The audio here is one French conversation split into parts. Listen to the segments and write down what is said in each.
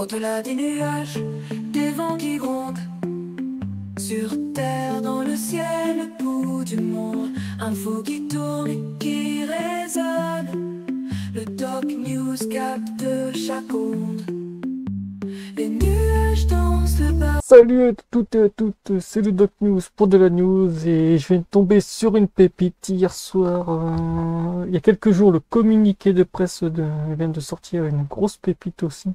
Au-delà des nuages, des vents qui grondent, sur terre, dans le ciel, le bout du monde, info qui tourne et qui résonne. Le Doc News capte chaque onde. Les nuages dansent le bas. Salut à toutes et à toutes, c'est le Doc News pour de la news et je viens de tomber sur une pépite hier soir. Il y a quelques jours, le communiqué de presse vient de sortir une grosse pépite aussi.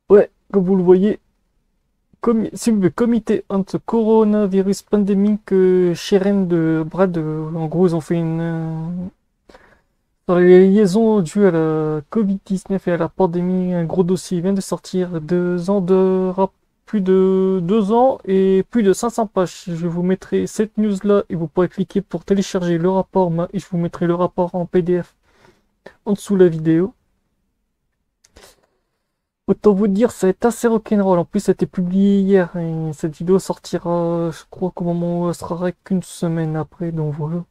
Ouais, comme vous le voyez, si vous le comité anti-coronavirus pandemic Sharon de Brad, en gros, ils ont fait sur les liaisons dues à la Covid-19 et à la pandémie, un gros dossier vient de sortir, 2 ans plus de 2 ans et plus de 500 pages. Je vous mettrai cette news-là et vous pourrez cliquer pour télécharger le rapport, et je vous mettrai le rapport en PDF en dessous de la vidéo. Autant vous dire, ça va être assez rock'n'roll. En plus, ça a été publié hier et cette vidéo sortira, je crois qu'au moment où elle sera qu'une semaine après, donc voilà.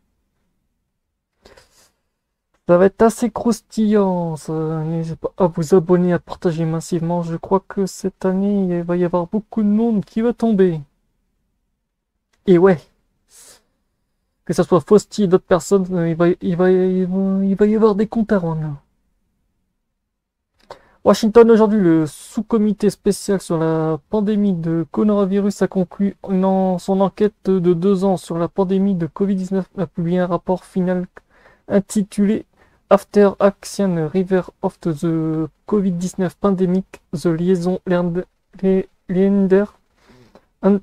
Ça va être assez croustillant, ça. N'hésitez pas à vous abonner, à partager massivement. Je crois que cette année, il va y avoir beaucoup de monde qui va tomber. Et ouais, que ça soit Fausti et d'autres personnes, il va y avoir des comptes à rendre. Washington, aujourd'hui, le sous-comité spécial sur la pandémie de coronavirus a conclu son enquête de 2 ans sur la pandémie de Covid-19, a publié un rapport final intitulé After Action River of the COVID-19 Pandemic, The Liaison Leander and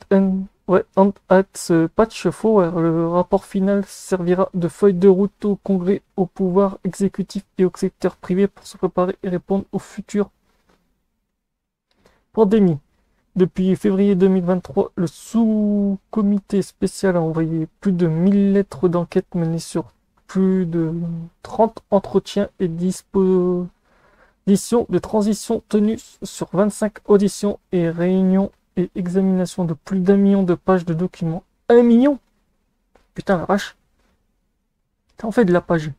at Patch Forward. Le rapport final servira de feuille de route au Congrès, au pouvoir exécutif et au secteur privé pour se préparer et répondre aux futures pandémies. Depuis février 2023, le sous-comité spécial a envoyé plus de 1000 lettres d'enquête menées sur plus de 30 entretiens et dispositions de transition tenues sur 25 auditions et réunions et examinations de plus d'1 million de pages de documents. 1 million? Putain la vache. On fait de la page.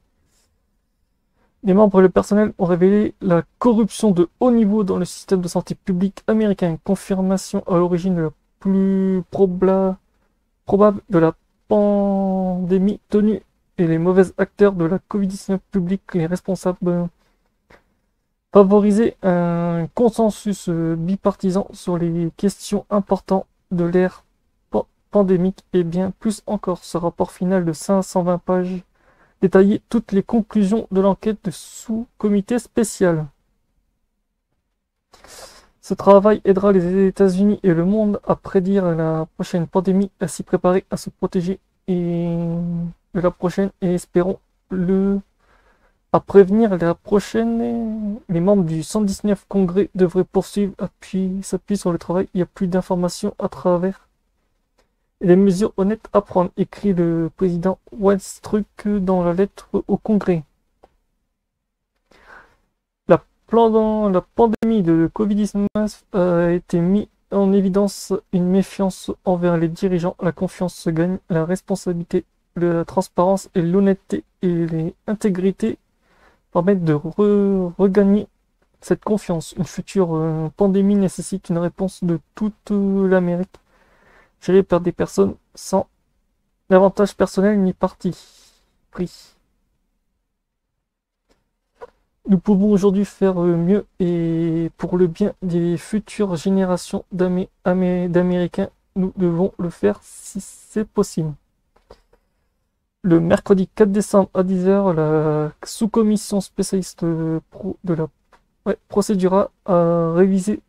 Les membres et le personnel ont révélé la corruption de haut niveau dans le système de santé public américain. Confirmation à l'origine de la plus probable de la pandémie tenue et les mauvais acteurs de la Covid-19 public, les responsables. Favoriser un consensus bipartisan sur les questions importantes de l'ère pandémique et bien plus encore. Ce rapport final de 520 pages détaillait toutes les conclusions de l'enquête de sous-comité spécial. Ce travail aidera les États-Unis et le monde à prédire la prochaine pandémie, à s'y préparer, à se protéger de la prochaine et espérons à prévenir la prochaine. Les membres du 119 Congrès devraient poursuivre, s'appuyer sur le travail. Il y a plus d'informations à travers et des mesures honnêtes à prendre, écrit le président Westbrook dans la lettre au Congrès. La pandémie de Covid-19 a été mise en évidence une méfiance envers les dirigeants. La confiance se gagne, la responsabilité, la transparence et l'honnêteté et l'intégrité permettent de regagner cette confiance. Une future pandémie nécessite une réponse de toute l'Amérique, gérée par des personnes sans avantage personnel ni parti pris. Nous pouvons aujourd'hui faire mieux et pour le bien des futures générations d'Américains, nous devons le faire si c'est possible. Le mercredi 4 décembre à 10h, la sous-commission spécialiste procédura à réviser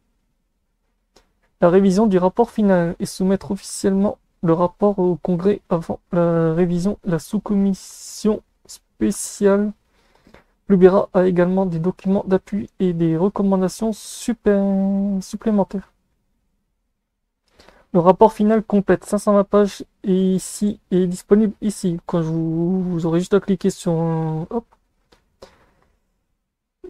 la révision du rapport final et soumettre officiellement le rapport au Congrès avant la révision. La sous-commission spéciale publiera également des documents d'appui et des recommandations supplémentaires. Le rapport final complète 520 pages et ici est disponible ici. Quand vous aurez juste à cliquer sur hop.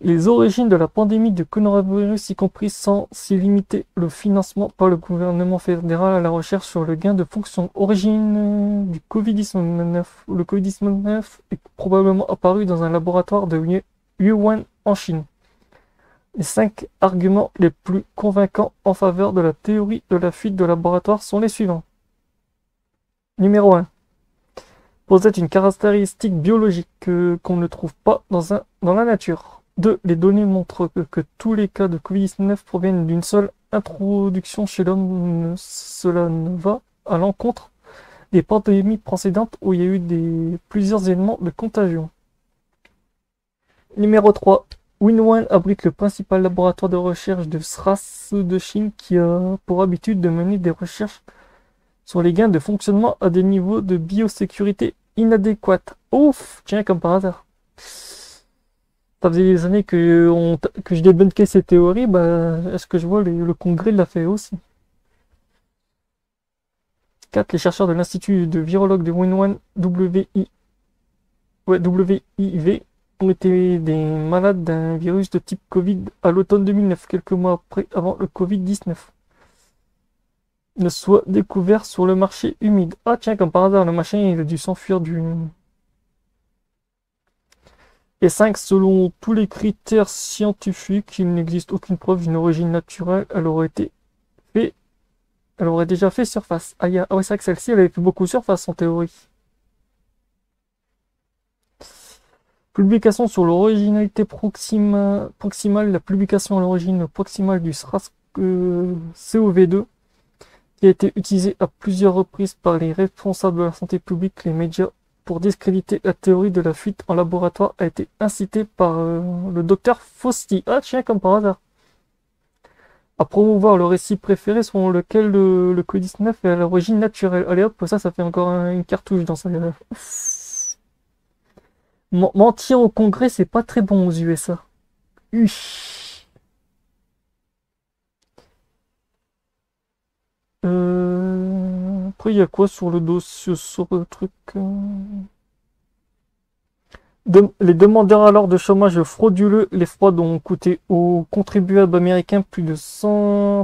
Les origines de la pandémie de coronavirus, y compris sans s'y limiter le financement par le gouvernement fédéral à la recherche sur le gain de fonction. Origine du Covid-19. Le Covid-19 est probablement apparu dans un laboratoire de Wuhan en Chine. Les 5 arguments les plus convaincants en faveur de la théorie de la fuite de laboratoire sont les suivants. Numéro 1. Possède une caractéristique biologique qu'on ne trouve pas dans la nature. 2. Les données montrent que tous les cas de Covid-19 proviennent d'une seule introduction chez l'homme. Cela ne va à l'encontre des pandémies précédentes où il y a eu plusieurs éléments de contagion. Numéro 3. Winwan abrite le principal laboratoire de recherche de SRAS de Chine qui a pour habitude de mener des recherches sur les gains de fonctionnement à des niveaux de biosécurité inadéquats. Ouf, tiens, comme par hasard. Ça faisait des années que je débunkais ces théories, bah, est-ce que je vois le Congrès l'a fait aussi. 4. Les chercheurs de l'Institut de virologue de Winwan WIV ont été des malades d'un virus de type Covid à l'automne 2009, quelques mois avant le Covid-19 ne soit découvert sur le marché humide. Ah tiens, comme par hasard, le machin il a dû s'enfuir du... Et 5. Selon tous les critères scientifiques, il n'existe aucune preuve d'une origine naturelle. Elle aurait déjà fait surface. Ah, ouais, c'est vrai que celle-ci, elle avait fait beaucoup surface en théorie. Publication sur l'originalité proximale, la publication à l'origine proximale du SRAS-CoV-2 qui a été utilisé à plusieurs reprises par les responsables de la santé publique, les médias, pour discréditer la théorie de la fuite en laboratoire, a été incité par le docteur Fausti. Ah tiens, comme par hasard. À promouvoir le récit préféré selon lequel le Covid-19 est à l'origine naturelle. Allez hop, ça fait encore une cartouche dans sa... Mentir au Congrès, c'est pas très bon aux USA. Après, il y a quoi sur le dossier, sur le truc Les demandeurs alors de chômage frauduleux, les fraudes ont coûté aux contribuables américains plus de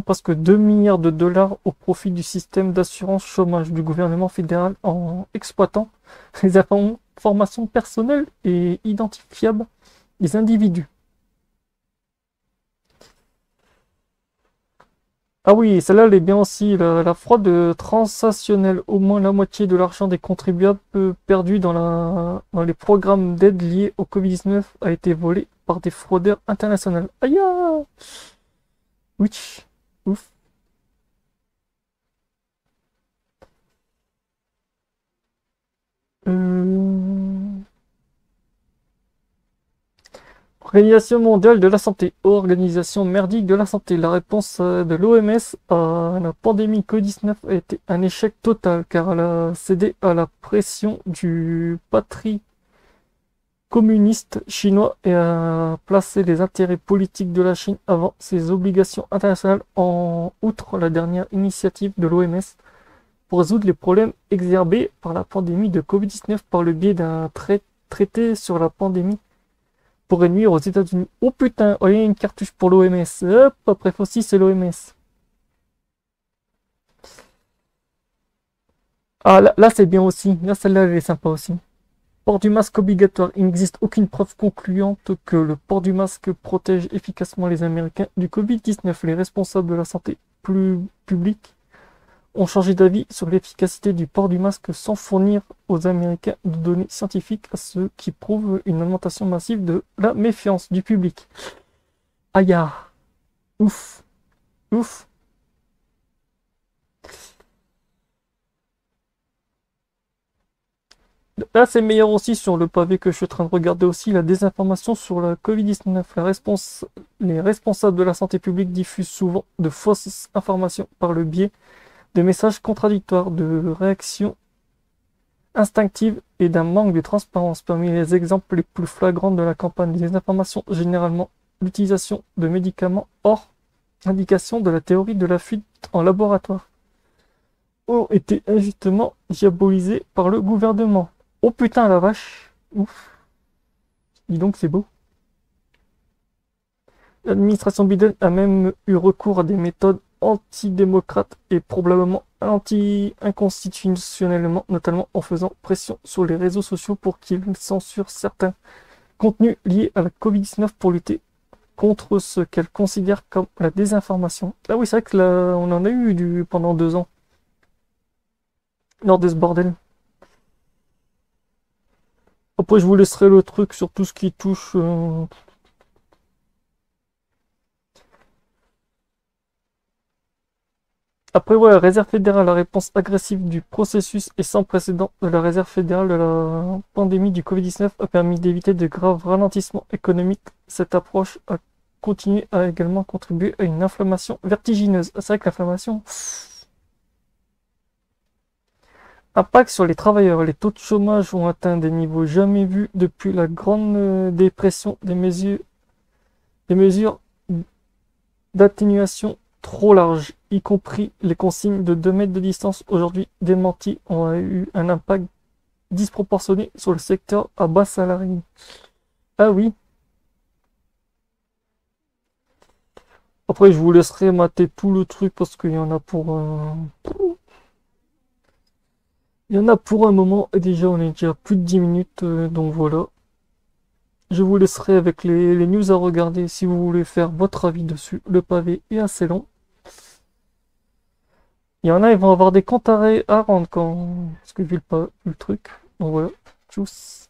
presque 2 milliards de dollars au profit du système d'assurance chômage du gouvernement fédéral en exploitant les informations personnelles et identifiables des individus. Ah oui, celle-là, elle est bien aussi. La fraude transactionnelle. Au moins la moitié de l'argent des contribuables perdu dans les programmes d'aide liés au Covid-19 a été volé par des fraudeurs internationaux. Aïe! Oui, ouf. Organisation mondiale de la santé, organisation merdique de la santé. La réponse de l'OMS à la pandémie Covid-19 a été un échec total car elle a cédé à la pression du patrie communiste chinois et a placé les intérêts politiques de la Chine avant ses obligations internationales en outre la dernière initiative de l'OMS pour résoudre les problèmes exacerbés par la pandémie de Covid-19 par le biais d'un traité sur la pandémie pourrait nuire aux États-Unis. Oh putain, oh, il y a une cartouche pour l'OMS. Hop, après aussi c'est l'OMS. Ah là c'est bien aussi. Là celle-là elle est sympa aussi. Port du masque obligatoire. Il n'existe aucune preuve concluante que le port du masque protège efficacement les Américains du Covid-19. Les responsables de la santé publique ont changé d'avis sur l'efficacité du port du masque sans fournir aux Américains de données scientifiques, à ce qui prouve une augmentation massive de la méfiance du public. Aïe, ouf, ouf. Là, c'est meilleur aussi sur le pavé que je suis en train de regarder aussi, la désinformation sur la Covid-19. Les responsables de la santé publique diffusent souvent de fausses informations par le biais de messages contradictoires, de réactions instinctives et d'un manque de transparence. Parmi les exemples les plus flagrants de la campagne de désinformation, généralement l'utilisation de médicaments hors indication de la théorie de la fuite en laboratoire ont été injustement diabolisés par le gouvernement. Oh putain la vache, ouf, dis donc c'est beau. L'administration Biden a même eu recours à des méthodes antidémocrates et probablement inconstitutionnellement, notamment en faisant pression sur les réseaux sociaux pour qu'ils censurent certains contenus liés à la Covid-19 pour lutter contre ce qu'elle considère comme la désinformation. Ah oui, c'est vrai que là, on en a eu pendant 2 ans, lors de ce bordel. Après, je vous laisserai le truc sur tout ce qui touche. Après, ouais, Réserve fédérale, la réponse agressive du processus est sans précédent de la Réserve fédérale de la pandémie du Covid-19 a permis d'éviter de graves ralentissements économiques. Cette approche a continué à également contribuer à une inflammation vertigineuse. C'est vrai que l'inflammation. Impact sur les travailleurs. Les taux de chômage ont atteint des niveaux jamais vus depuis la Grande Dépression. Des mesures d'atténuation trop larges, y compris les consignes de 2 mètres de distance aujourd'hui démenties, ont eu un impact disproportionné sur le secteur à bas salarié. Ah oui. Après, je vous laisserai mater tout le truc parce qu'il y en a pour un... Il y en a pour un moment et déjà on est déjà à plus de 10 minutes, donc voilà. Je vous laisserai avec les news à regarder si vous voulez faire votre avis dessus. Le pavé est assez long. Il y en a, ils vont avoir des comptes à rendre quand... Parce que vu le truc. Donc voilà. Tchuss.